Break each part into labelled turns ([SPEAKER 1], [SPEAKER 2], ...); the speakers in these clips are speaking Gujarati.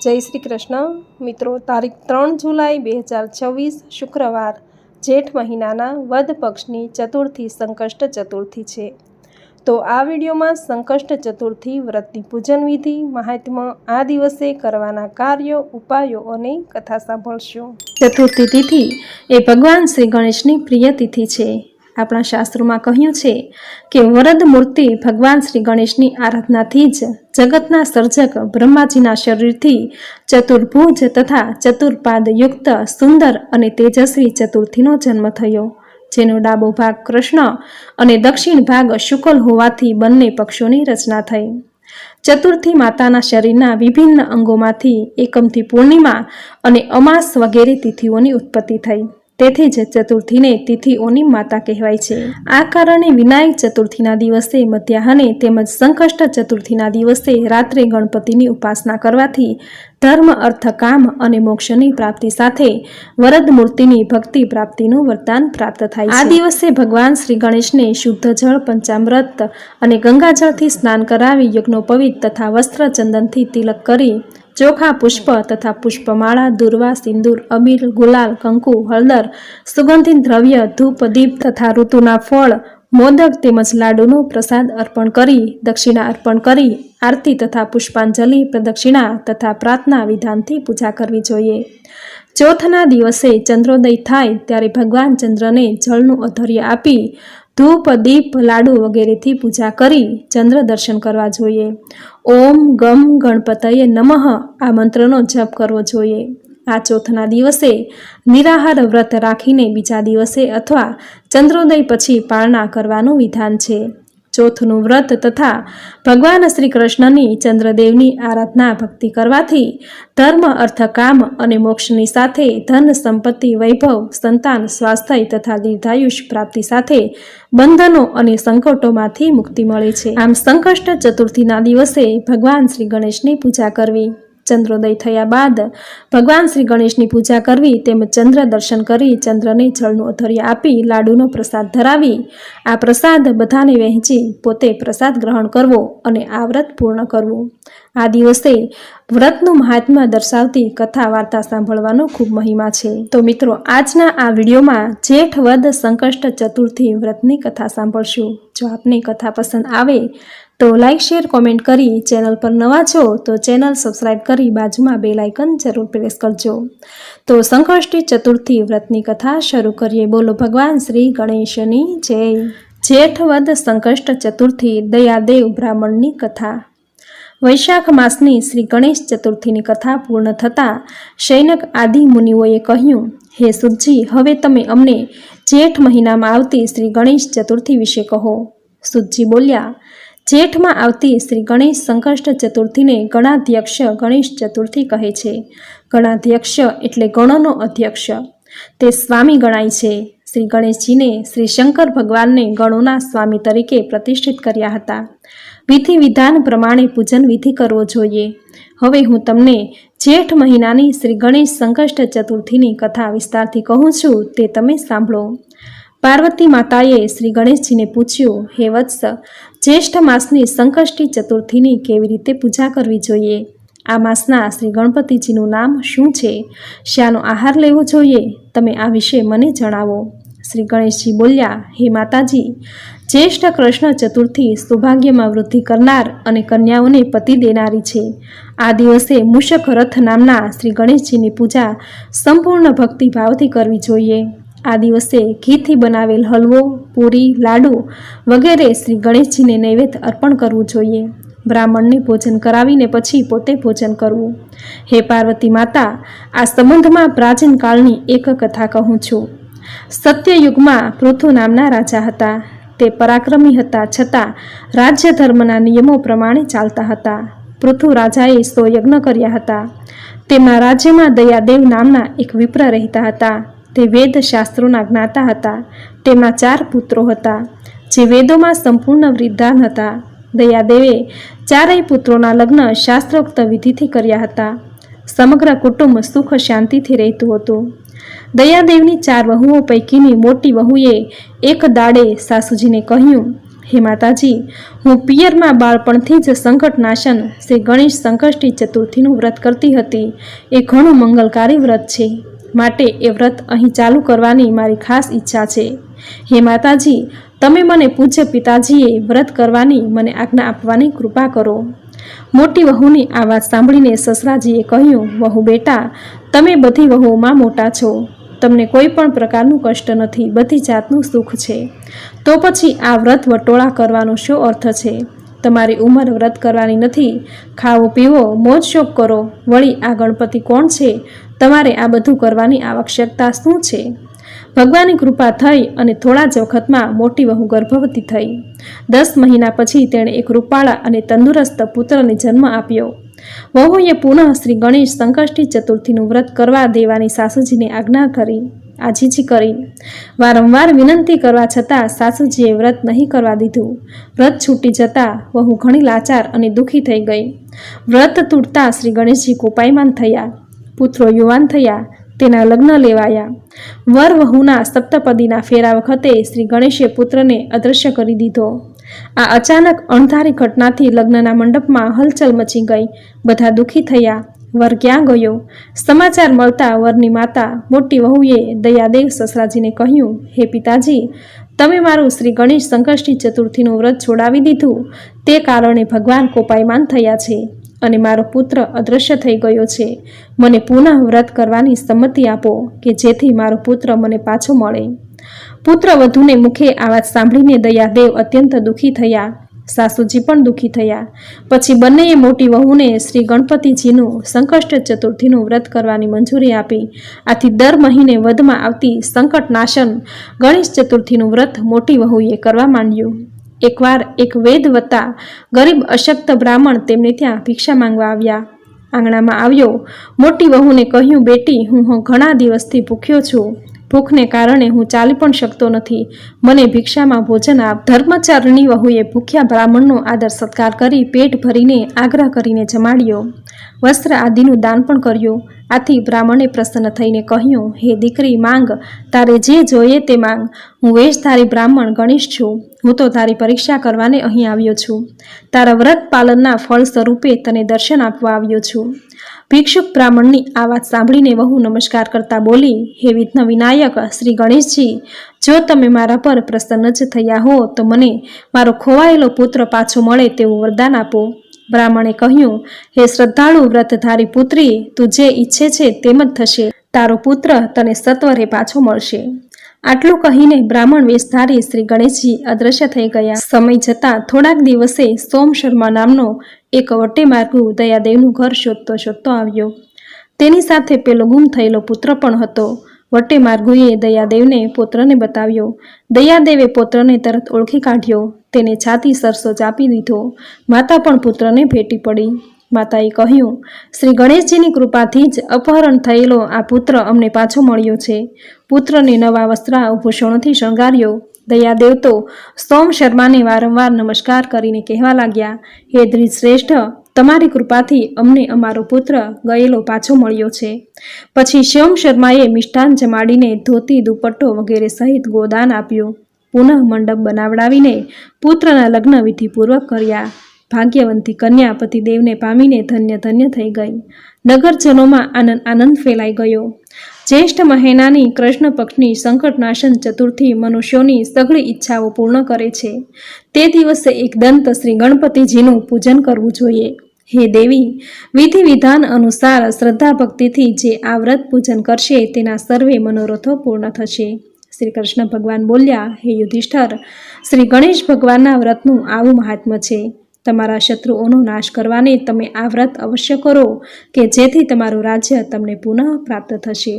[SPEAKER 1] जय श्री कृष्ण मित्रों, तारीख 3 जुलाई 2024 शुक्रवार जेठ महीनाना वद पक्षनी चतुर्थी संकष्ट चतुर्थी छे। तो आ विडियो में संकष्ट चतुर्थी व्रतनी पूजन विधि, महात्म्य, आ दिवसे करवाना कार्यो, उपायो अने कथा सांभळशो। चतुर्थी तिथि ए भगवान श्री गणेशनी प्रिय तिथि छे। अपना शास्त्रों में कह्यु छे कि वरद मूर्ति भगवान श्री गणेशनी आराधनाथी ज जगतना सर्जक ब्रह्माजीना शरीरथी चतुर्भुज तथा चतुर्पाद युक्त सुंदर अने तेजस्वी चतुर्थीनो जन्म थयो, जेनो डाबो भाग कृष्ण अने दक्षिण भाग शुक्ल होवाथी बंने पक्षोनी रचना थई। चतुर्थी माताना शरीरना विभिन्न अंगोमांथी एकमथी पूर्णिमा अने अमास वगैरे तिथिओनी उत्पत्ति थई। તેથી જ ચતુર્થીને તિથિઓની માતા કહેવાય છે। આ કારણે વિનાયક ચતુર્થીના દિવસે મધ્યાહને તેમજ સંકષ્ટ ચતુર્થીના દિવસે રાત્રે ગણપતિની ઉપાસના કરવાથી ધર્મ, અર્થ, કામ અને મોક્ષની પ્રાપ્તિ સાથે વરદ મૂર્તિની ભક્તિ પ્રાપ્તિનું વરદાન પ્રાપ્ત થાય છે। આ દિવસે ભગવાન શ્રી ગણેશને શુદ્ધ જળ, પંચામૃત અને ગંગાજળથી સ્નાન કરાવી યજ્ઞોપવિત તથા વસ્ત્ર ચંદનથી તિલક કરી ચોખા, પુષ્પ તથા પુષ્પમાળા, દુર્વા, સિંદૂર, અબીર, ગુલાલ, કંકુ, હળદર, સુગંધિત દ્રવ્ય, ધૂપ, દીપ તથા ઋતુના ફળ, મોદક તેમજ લાડુનો પ્રસાદ અર્પણ કરી દક્ષિણા અર્પણ કરી આરતી તથા પુષ્પાંજલિ, પ્રદક્ષિણા તથા પ્રાર્થના વિધાનથી પૂજા કરવી જોઈએ। ચોથના દિવસે ચંદ્રોદય થાય ત્યારે ભગવાન ચંદ્રને જળનું અધર્ય આપી ધૂપ, દીપ, લાડુ વગેરેથી પૂજા કરી ચંદ્ર દર્શન કરવા જોઈએ। ઓમ ગમ ગણપતયે નમઃ આ મંત્રનો જપ કરવો જોઈએ। આ ચોથના દિવસે નિરાહાર વ્રત રાખીને બીજા દિવસે અથવા ચંદ્રોદય પછી પારણા કરવાનું વિધાન છે। ચોથનું વ્રત તથા ભગવાન શ્રી કૃષ્ણની ચંદ્રદેવની આરાધના ભક્તિ કરવાથી ધર્મ, અર્થ, કામ અને મોક્ષની સાથે ધન, સંપત્તિ, વૈભવ, સંતાન, સ્વાસ્થ્ય તથા દીર્ઘાયુષ પ્રાપ્તિ સાથે બંધનો અને સંકટોમાંથી મુક્તિ મળે છે। આમ સંકષ્ટ ચતુર્થીના દિવસે ભગવાન શ્રી ગણેશની પૂજા કરવી, ચંદ્રોદય થયા બાદ ભગવાન શ્રી ગણેશની પૂજા કરવી તેમજ ચંદ્ર દર્શન કરી ચંદ્રને જળનું અધર્ય આપી લાડુનો પ્રસાદ ધરાવી આ પ્રસાદ બધાને વહેંચી પોતે પ્રસાદ ગ્રહણ કરવો અને આ વ્રત પૂર્ણ કરવું। આ દિવસે વ્રતનું મહાત્મ્ય દર્શાવતી કથા વાર્તા સાંભળવાનો ખૂબ મહિમા છે। તો મિત્રો, આજના આ વિડીયોમાં જેઠ વદ સંકષ્ટ ચતુર્થી વ્રતની કથા સાંભળશું। જો આપને કથા પસંદ આવે तो लाइक, शेर, कॉमेंट करी। चैनल पर नवा छो तो चैनल सब्सक्राइब करी बाजू में बेल आइकन जरूर प्रेस करजो। तो संकष्टी चतुर्थी व्रतनी कथा शुरू करिए। बोलो भगवान श्री गणेशनी जय। जेठ वद संकष्ट चतुर्थी दयादेव ब्राह्मणनी कथा। वैशाख मासनी श्री गणेश चतुर्थीनी कथा पूर्ण थता शैनक आदि मुनिओए कह्युं, हे सुतजी, हवे तमे अमने जेठ महीनामां आवती श्री गणेश चतुर्थी विषे कहो। सुतजी बोल्या, जेठ में आवती श्री गणेश संकष्ट चतुर्थी ने गणाध्यक्ष गणेश चतुर्थी कहे छे। गणाध्यक्ष एटले गणोनो अध्यक्ष, ते स्वामी गणाय छे। श्री गणेश जी ने श्री शंकर भगवान ने गणोना स्वामी तरीके प्रतिष्ठित कर्या हता। विधि विधान प्रमाणे पूजन विधि करवो जोईए। हवे हूँ तमने जेठ महीनानी श्री गणेश संकष्ट चतुर्थीनी कथा विस्तारथी कहूँ छूं, ते तमे सांभळो। पार्वती माताए श्री गणेश जी ने पूछ्यु, हे वत्स, ज्येष्ठ मासनी संकष्टी चतुर्थीनी केवी रीते पूजा करवी जोईए? आ मासना श्री गणपतिजीनुं नाम शुं छे? शानो आहार लेवो जोईए? तमे आ विषे मने जणावो। श्री गणेशजी बोल्या, हे माताजी, ज्येष्ठ कृष्ण चतुर्थी सौभाग्यमां वृद्धि करनार अने कन्याओने पति देनारी छे। आ दिवसे मूषक रथ नामना श्री गणेशजीनी पूजा संपूर्ण भक्ति भावथी करवी जोईए। आ दिवसे घीथी बनावेल हलवो, पूरी, लाडू वगैरे श्री गणेशजी ने नैवेद्य अर्पण करवू जोईए। ब्राह्मण ने भोजन करावीने पछी पोते भोजन करवू। हे पार्वती माता, आ संबंध में प्राचीन कालनी एक कथा कहूँ छूं। सत्ययुग में पृथु नामना राजा हता। ते पराक्रमी हता, छतां राज्य धर्मना नियमों प्रमाणे चालता हता। पृथु राजाए 100 यज्ञ कर्या हता। तेमना राज्य में दयादेव नामना एक विप्र रहता हता। ते वेद शास्त्रोना ज्ञाता हता। तेमना 4 पुत्रो हता, जे वेदों संपूर्ण विद्वान हता। दयादेवे 4 पुत्रोना लग्न शास्त्रोक्त विधिथी कर्या हता। समग्र कुटुंब सुख शांतिथी रहेतुं हतुं। दयादेवनी 4 वहुओ पैकीनी मोटी वहुए एक दाड़े सासूजीने कह्युं, હે માતાજી, હું પિયરમાં બાળપણથી જ સંકટ નાશન શ્રી ગણેશ સંકષ્ટી ચતુર્થીનું વ્રત કરતી હતી. એ ઘણું મંગલકારી વ્રત છે, માટે એ વ્રત અહીં ચાલુ કરવાની મારી ખાસ ઈચ્છા છે. હે માતાજી, તમે મને પૂજ્ય પિતાજીએ વ્રત કરવાની મને આજ્ઞા આપવાની કૃપા કરો. મોટી વહુની આ વાત સાંભળીને સસરાજીએ કહ્યું, વહુ બેટા, તમે બધી વહુઓમાં મોટા છો, તમને કોઈ પણ પ્રકારનું કષ્ટ નથી, બધી જાતનું સુખ છે. તો પછી આ વ્રત વટોળા કરવાનો શો અર્થ છે? તમારી ઉંમર વ્રત કરવાની નથી. ખાવો પીવો, મોજ શોખ કરો. વળી આ ગણપતિ કોણ છે? તમારે આ બધું કરવાની આવશ્યકતા શું છે? ભગવાનની કૃપા થઈ અને થોડા જ વખતમાં મોટી વહુ ગર્ભવતી થઈ. 10 મહિના પછી તેણે એક રૂપાળા અને તંદુરસ્ત પુત્રને જન્મ આપ્યો. વહુએ પુનઃ શ્રી ગણેશ સંકષ્ટી ચતુર્થીનું વ્રત કરવા દેવાની સાસુજીને આજ્ઞા કરી. આજીજી કરી. વારંવાર વિનંતી કરવા છતાં સાસુજીએ વ્રત નહીં કરવા દીધું. વ્રત છૂટી જતાં વહુ ઘણી લાચાર અને દુઃખી થઈ ગઈ. વ્રત તૂટતા શ્રી ગણેશજી કોપાયમાન થયા. પુત્રો યુવાન થયા. તેના લગ્ન લેવાયા. વર વહુના સપ્તપદીના ફેરા વખતે શ્રી ગણેશે પુત્રને અદૃશ્ય કરી દીધો. આ અચાનક અણધારી ઘટનાથી લગ્નના મંડપમાં હલચલ મચી ગઈ. બધા દુઃખી થયા. વર ક્યાં ગયો? સમાચાર મળતા વરની માતા મોટી વહુએ દયાદેવ સસરાજીને કહ્યું, હે પિતાજી, તમે મારું શ્રી ગણેશ સંકષ્ટી ચતુર્થીનું વ્રત છોડાવી દીધું. તે કારણે ભગવાન કોપાયમાન થયા છે અને મારો પુત્ર અદૃશ્ય થઈ ગયો છે. મને પુનઃ વ્રત કરવાની સંમતિ આપો કે જેથી મારો પુત્ર મને પાછો મળે. પુત્ર વધુને મુખે આ વાત સાંભળીને દયાદેવ અત્યંત દુઃખી થયા. સાસુજી પણ દુઃખી થયા. પછી બંનેએ મોટી વહુને શ્રી ગણપતિજીનું સંકષ્ટ ચતુર્થીનું વ્રત કરવાની મંજૂરી આપી. આથી દર મહિને વધમાં આવતી સંકટ નાશન ગણેશ ચતુર્થીનું વ્રત મોટી વહુએ કરવા માંડ્યું. એકવાર એક વેદવતા ગરીબ અશક્ત બ્રાહ્મણ તેમને ત્યાં ભિક્ષા માંગવા આવ્યા. આંગણામાં આવ્યો. મોટી વહુને કહ્યું, બેટી, હું ઘણા દિવસથી ભૂખ્યો છું. ભૂખને કારણે હું ચાલી પણ શકતો નથી. મને ભિક્ષામાં ભોજન આપ. ધર્મચારણી વહુએ ભૂખ્યા બ્રાહ્મણનો આદર સત્કાર કરી પેટ ભરીને આગ્રહ કરીને જમાડ્યો. વસ્ત્ર આદિનું દાન પણ કર્યું. આથી બ્રાહ્મણે પ્રસન્ન થઈને કહ્યું, હે દીકરી, માંગ, તારે જે જોઈએ તે માંગ. હું વેશધારી બ્રાહ્મણ ગણેશ છું. હું તો તારી પરીક્ષા કરવાને અહીં આવ્યો છું. તારા વ્રત પાલનના ફળ સ્વરૂપે તને દર્શન આપવા આવ્યો છું. ભિક્ષુક બ્રાહ્મણની આ વાત સાંભળીને વહુ નમસ્કાર કરતા બોલી, હે વિઘ્ન વિનાયક શ્રી ગણેશજી, જો તમે મારા પર પ્રસન્ન જ થયા હો તો મને મારો ખોવાયેલો પુત્ર પાછો મળે તેવું વરદાન આપો. બ્રાહ્મણે કહ્યું, હે શ્રદ્ધાળુ વ્રતધારી પુત્રી, તું જે ઈચ્છે છે તેમ જ થશે. તારો પુત્ર તને સત્વરે પાછો મળશે. આટલું કહીને બ્રાહ્મણ વેશધારી શ્રી ગણેશજી અદૃશ્ય થઈ ગયા. સમય જતાં થોડાક દિવસે સોમ શર્મા નામનો એક વટે માર્ગુ દયાદેવનું ઘર શોધતો આવ્યો. તેની સાથે પેલો ગુમ થયેલો પુત્ર પણ હતો. વટે માર્ગુએ દયાદેવને પુત્રને બતાવ્યો. દયાદેવે પુત્રને તરત ઓળખી કાઢ્યો. તેને છાતી સરસો ચાપી દીધો. માતા પણ પુત્રને ભેટી પડી. માતાએ કહ્યું, શ્રી ગણેશજીની કૃપાથી જ અપહરણ થયેલો આ પુત્ર અમને પાછો મળ્યો છે. પુત્રને નવા વસ્ત્રાભૂષણોથી શણગાર્યો. દયાદેવ તો સોમ શર્માને વારંવાર નમસ્કાર કરીને કહેવા લાગ્યા, હે શ્રેષ્ઠ, તમારી કૃપાથી અમને અમારો પુત્ર ગયેલો પાછો મળ્યો છે. પછી સોમ શર્માએ મિષ્ટાન જમાડીને ધોતી, દુપટ્ટો વગેરે સહિત ગોદાન આપ્યું. પુનઃ મંડપ બનાવડાવીને પુત્રના લગ્ન વિધિપૂર્વક કર્યા. ભાગ્યવંતી કન્યા પતિદેવને પામીને ધન્ય ધન્ય થઈ ગઈ. નગરજનોમાં આનંદ ફેલાઈ ગયો. જ્યેષ્ઠ મહિનાની કૃષ્ણ પક્ષની સંકટનાશન ચતુર્થી મનુષ્યોની સઘળી ઈચ્છાઓ પૂર્ણ કરે છે. તે દિવસે એક દંત શ્રી ગણપતિજીનું પૂજન કરવું જોઈએ. હે દેવી, વિધિ વિધાન અનુસાર શ્રદ્ધા ભક્તિથી જે આ વ્રત પૂજન કરશે તેના સર્વે મનોરથો પૂર્ણ થશે. શ્રી કૃષ્ણ ભગવાન બોલ્યા, હે યુધિષ્ઠર, શ્રી ગણેશ ભગવાનના વ્રતનું આવું મહાત્મ્ય છે. તમારા શત્રુઓનો નાશ કરવાને તમે આ વ્રત અવશ્ય કરો કે જેથી તમારું રાજ્ય તમને પુનઃ પ્રાપ્ત થશે.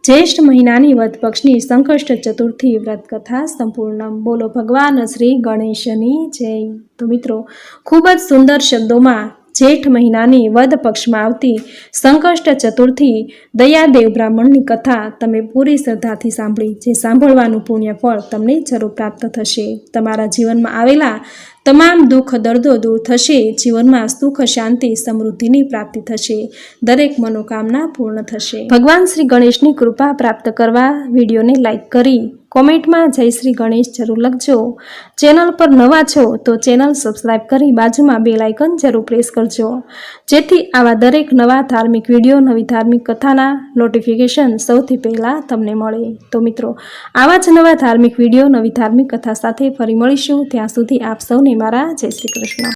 [SPEAKER 1] જ્યેષ્ઠ મહિનાની વદ પક્ષની સંકષ્ટ ચતુર્થી વ્રત કથા સંપૂર્ણ. બોલો ભગવાન શ્રી ગણેશની જય. તો મિત્રો, ખૂબ જ સુંદર શબ્દોમાં જેઠ મહિનાની વદ પક્ષમાં આવતી સંકષ્ટ ચતુર્થી દયાદેવ બ્રાહ્મણની કથા તમે પૂરી શ્રદ્ધાથી સાંભળી. જે સાંભળવાનું પુણ્ય ફળ તમને જરૂર પ્રાપ્ત થશે. તમારા જીવનમાં આવેલા તમામ દુઃખ દર્દો દૂર થશે. જીવનમાં સુખ, શાંતિ, સમૃદ્ધિની પ્રાપ્તિ થશે. દરેક મનોકામના પૂર્ણ થશે. ભગવાન શ્રી ગણેશની કૃપા પ્રાપ્ત કરવા વિડીયોને લાઈક કરી કોમેન્ટમાં જય શ્રી ગણેશ જરૂર લખજો। ચેનલ પર નવા છો તો ચેનલ સબસ્ક્રાઈબ કરી બાજુમાં બેલ આઇકન જરૂર પ્રેસ કરજો, જેથી આવા દરેક નવા ધાર્મિક વિડીયો, નવી ધાર્મિક કથાના નોટિફિકેશન સૌથી પહેલાં તમને મળે। તો મિત્રો, આવા જ નવા ધાર્મિક વિડીયો, નવી ધાર્મિક કથા સાથે ફરી મળીશું। ત્યાં સુધી આપ સૌને મારા જય શ્રી કૃષ્ણ।